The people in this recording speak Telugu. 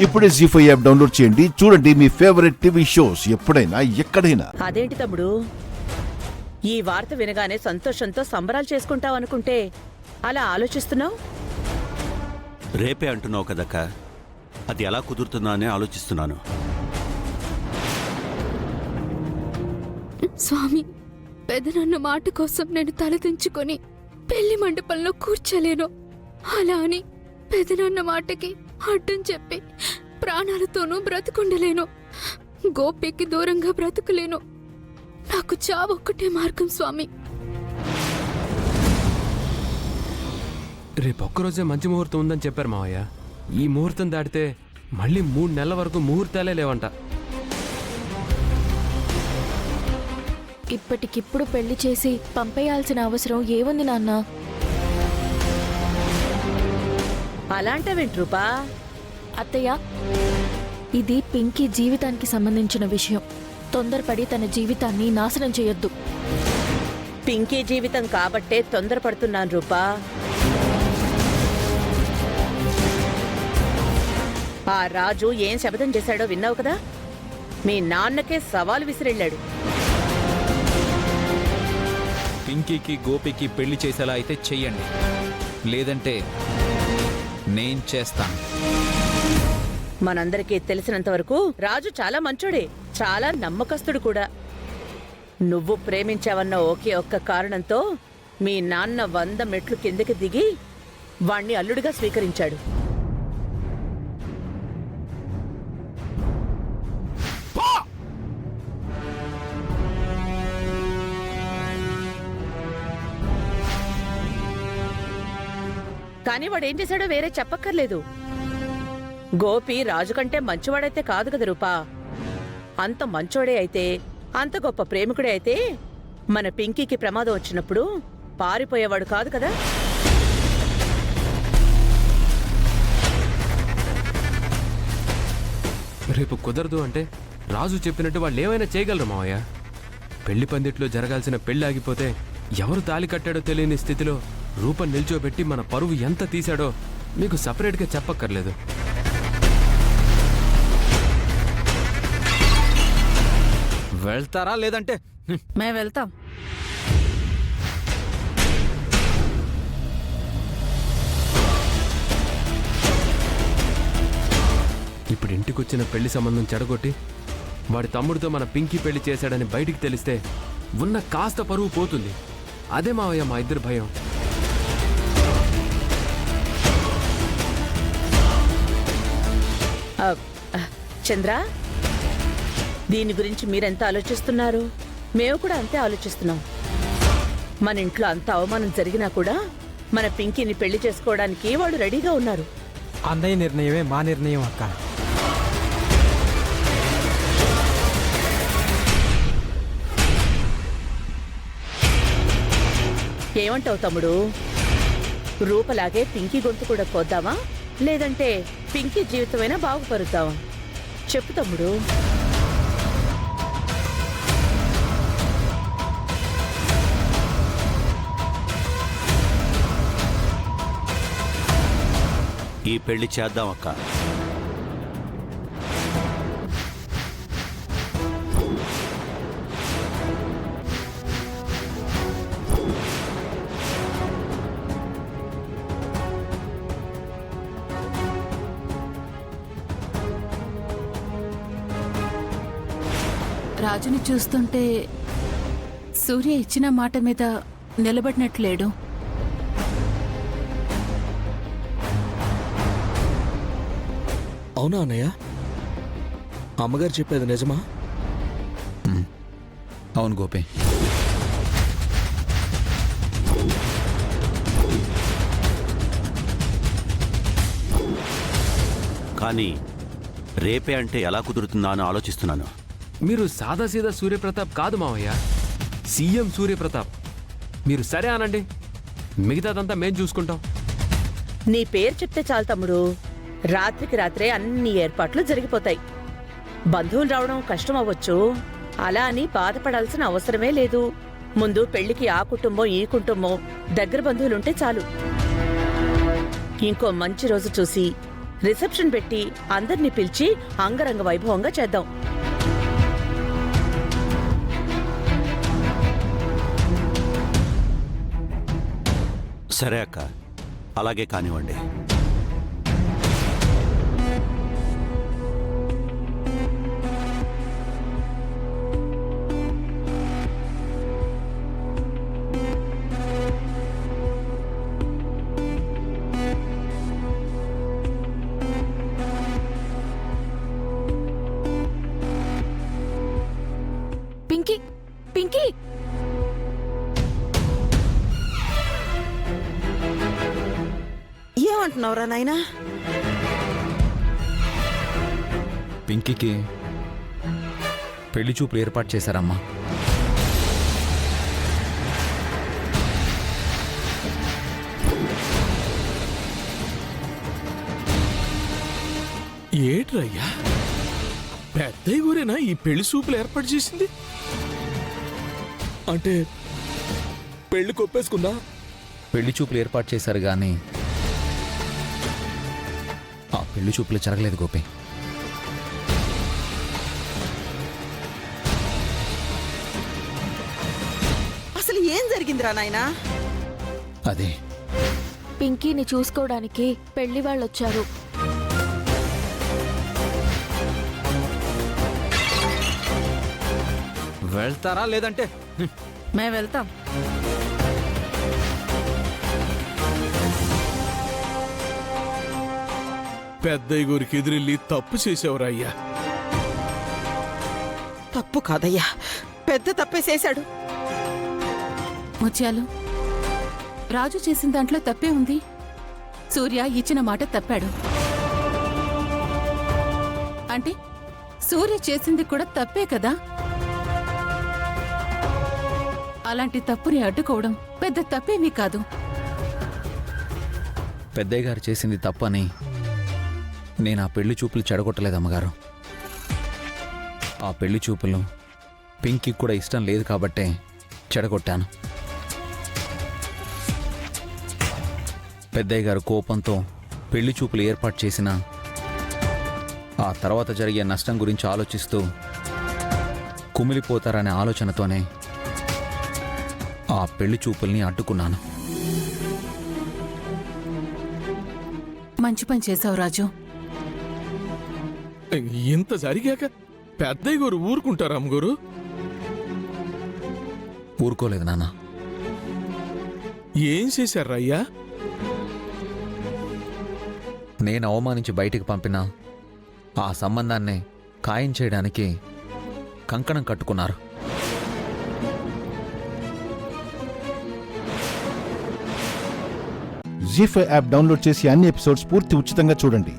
ఇప్పుడే జీ5 యాప్ డౌన్లోడ్ చేయండి. చూడండి మీ ఫేవరెట్ టీవీ షోస్ ఎప్పుడైనా ఎక్కడైనా. అదేంటి తమ్ముడు, ఈ వార్త వినగానే సంతోషంతో సంబరాలు చేసుకుంటావు అనుకుంటే అలా ఆలోచిస్తున్నావు? రేపే అంటున్నావు కదక్క, అది ఎలా కుదురుతుందా అని ఆలోచిస్తున్నాను. స్వామి, పెదనాన్న మాట కోసం నేను తలదించుకొని పెళ్లి మండపంలో కూర్చోలేను. అలా అని పెదనాన్న మాటకి అడ్డం చెప్పి ప్రాణాలతోనూ బ్రతుకుండలేను. గోపికి దూరంగా బ్రతుకులేను. నాకు చావొక్కటే మార్గం స్వామి. రేపొక్కరోజే మంచి ముహూర్తం ఉందని చెప్పారు మావయ్య. ఈ ముహూర్తం దాటితే మళ్ళీ 3 నెలల వరకు ముహూర్తాలే లేవంట. ఇప్పటికిప్పుడు పెళ్లి చేసి పంపేయాల్సిన అవసరం ఏముంది నాన్న? అలాంటవేంటి రూపా? అత్తయ్య, ఇది పింకీ జీవితానికి సంబంధించిన విషయం. తొందరపడి తన జీవితాన్ని నాశనం చేయొద్దు. పింకీ జీవితం కాబట్టే తొందరపడుతున్నాను రూపా. ఆ రాజు ఏం శపథం చేశాడో విన్నావు కదా? మీ నాన్నకే సవాలు విసిరెళ్ళాడు. పింకీకి గోపికి పెళ్లి చేసేలా అయితే చెయ్యండి, లేదంటే నేను చేస్తాను. మనందరికీ తెలిసినంత వరకు రాజు చాలా మంచోడే, చాలా నమ్మకస్తుడు కూడా. నువ్వు ప్రేమించావన్న ఒకే ఒక్క కారణంతో మీ నాన్న 100 మెట్లు కిందకి దిగి వాణ్ణి అల్లుడిగా స్వీకరించాడు. కానీ వాడేం చేశాడో వేరే చెప్పక్కర్లేదు. గోపి రాజు కంటే మంచివాడైతే కాదు కదా రూపా. అంత మంచోడే అయితే, అంత గొప్ప ప్రేమికుడే అయితే మన పింకీకి ప్రమాదం వచ్చినప్పుడు పారిపోయేవాడు కాదు కదా. రేపు కుదరదు అంటే రాజు చెప్పినట్టు వాళ్ళు ఏమైనా చేయగలరు మావయ్య. పెళ్లి పందిట్లో జరగాల్సిన పెళ్లి ఆగిపోతే ఎవరు తాలి కట్టాడో తెలియని స్థితిలో రూపం నిల్చోబెట్టి మన పరువు ఎంత తీశాడో మీకు సపరేట్గా చెప్పక్కర్లేదు. వెళ్తారా లేదంటే మేము వెళ్తాం. ఇప్పుడు ఇంటికొచ్చిన పెళ్లి సంబంధం చెడగొట్టి వాడి తమ్ముడితో మన పింకీ పెళ్లి చేశాడని బయటికి తెలిస్తే ఉన్న కాస్త పరువు పోతుంది. అదే మావయ్య మా ఇద్దరు భయం. చంద్ర, దీని గురించి మీరెంత ఆలోచిస్తున్నారు? మేము కూడా అంతే ఆలోచిస్తున్నాం. మన ఇంట్లో అంత అవమానం జరిగినా కూడా మన పింకీని పెళ్లి చేసుకోవడానికి వాళ్ళు రెడీగా ఉన్నారు. అన్నయ్య నిర్ణయమే మా నిర్ణయం అక్క. ఏమంటావు తమ్ముడు? రూపలాగే పింకీ గొంతు కూడా కోద్దామా, లేదంటే పింకీ జీవితమైనా బాగుపరుద్దామా? చెప్పు తమ్ముడు. ఈ పెళ్లి చేద్దాం అక్క. రాజుని చూస్తుంటే సూర్య ఇచ్చిన మాట మీద నిలబడినట్లేడు. అవునా అన్నయ్య? అమ్మగారు చెప్పేది నిజమా? అవును గోపి. కానీ రేపే అంటే ఎలా కుదురుతుందా అని ఆలోచిస్తున్నాను. మీరు సాదాసీదా సూర్యప్రతాప్ కాదు మావయ్య, సీఎం సూర్యప్రతాప్. మీరు సరే అనండి, మిగతాదంతా మేం చూసుకుంటాం. నీ పేరు చెప్తే చాలు తమ్ముడు, రాత్రికి రాత్రే అన్ని ఏర్పాట్లు జరిగిపోతాయి. బంధువులు రావడం కష్టం అవ్వచ్చు, అలా అని బాధపడాల్సిన అవసరమే లేదు. ముందు పెళ్లికి ఆ కుటుంబం ఈ కుటుంబం దగ్గర బంధువులుంటే చాలు. ఇంకో మంచి రోజు చూసి రిసెప్షన్ పెట్టి అందర్నీ పిలిచి అంగరంగ వైభవంగా చేద్దాం. సరే అక్క, అలాగే కానివ్వండి. పింకీ పింకీ ఏమంటున్నావురా నాయనా? పింకీకి పెళ్లి చూపులు ఏర్పాటు చేశారమ్మా. ఏట్రయ్యా, పెద్దయ్య ఊరేనా ఈ పెళ్లి సూపులు ఏర్పాటు చేసింది? అంటే పెళ్లి కొప్పేసుకుందా? పెళ్లి చూపులు ఏర్పాటు చేశారు కానీ ఆ పెళ్లి చూపులు జరగలేదు గోపి. అసలు ఏం జరిగిందిరా నాయనా? అదే పింకీని చూసుకోవడానికి పెళ్లి వాళ్ళొచ్చారు. వెళ్తారా లేదంటే మేము వెళ్తాం. పెద్దయ్య గారికి ఎదురెళ్ళి తప్పు చేసేవరా అయ్యా? తప్పు కాదయ్యా, పెద్ద తప్పే చేశాడు. ముత్యాలు, రాజు చేసిన దాంట్లో తప్పే ఉంది. సూర్య ఇచ్చిన మాట తప్పాడు అంటే సూర్య చేసింది కూడా తప్పే కదా. అలాంటి తప్పుని అడ్డుకోవడం పెద్ద తప్పేమీ కాదు. పెద్దయ్య గారు చేసింది తప్పని నేను ఆ పెళ్లి చూపులు చెడగొట్టలేదు అమ్మగారు. ఆ పెళ్లి చూపులు పింకీకి కూడా ఇష్టం లేదు కాబట్టే చెడగొట్టాను. పెద్దయ్య గారు కోపంతో పెళ్లి చూపులు ఏర్పాటు చేసిన ఆ తర్వాత జరిగే నష్టం గురించి ఆలోచిస్తూ కుమిలిపోతారనే ఆలోచనతోనే ఆ పెళ్లి చూపుల్ని అడ్డుకున్నాను. మంచి పని చేశావు రాజు. ఇంత జరిగాక పెద్దయ్య గారు ఊరుకుంటారా అమ్మగారు? ఊరుకోలేదు నాన్న. ఏం చేశారా అయ్యా? నేను అవమానించి బయటికి పంపిన ఆ సంబంధాన్ని ఖాయం చేయడానికి కంకణం కట్టుకున్నారు. జీ5 యాప్ డౌన్లోడ్ చేసి అన్ని ఎపిసోడ్స్ పూర్తి ఉచితంగా చూడండి.